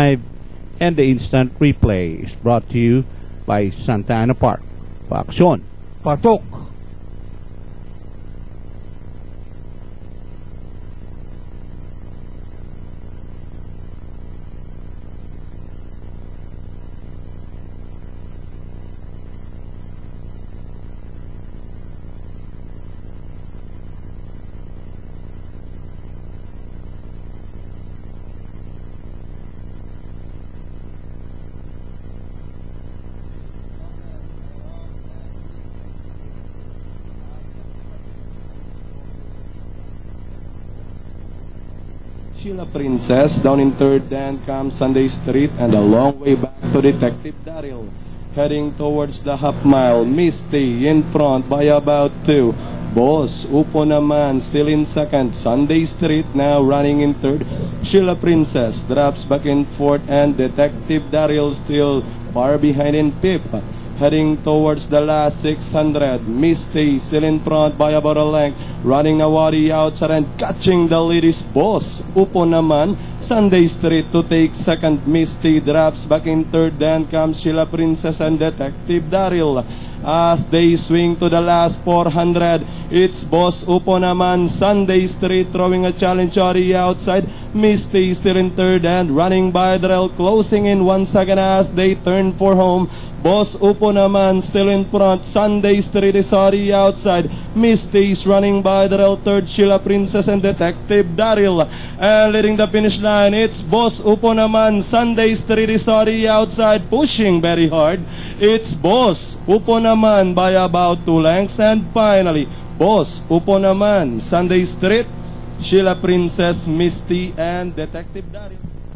Live, and the instant replay is brought to you by Santa Ana Park. Paaksyon! Patok! Sheila Princess down in third, then comes Sunday Street, and a long way back to Detective Daryl. Heading towards the half mile, Misty in front by about 2. Boss Upo naman still in second. Sunday Street now running in third. Sheila Princess drops back in fourth, and Detective Daryl still far behind in fifth. Heading towards the last 600, Misty still in front by about a length. Running Awadi outside and catching the lead is Boss Upo naman. Sunday Street to take second. Misty drops back in third. Then comes Sheila Princess and Detective Daryl. As they swing to the last 400, it's Boss Upo naman. Sunday Street throwing a challenge on the outside. Misty still in third and running by Daryl, closing in 1 second as they turn for home. Boss Upo naman still in front. Sunday Street is on the outside. Misty is running by Daryl, third. Sheila Princess and Detective Daryl. And leading the finish line, it's Boss Upo naman. Sunday Street is on the outside, pushing very hard. It's Boss Upo naman by about 2 lengths. And finally, Boss Upo naman. Sunday Street, Sheila Princess, Misty, and Detective Daryl.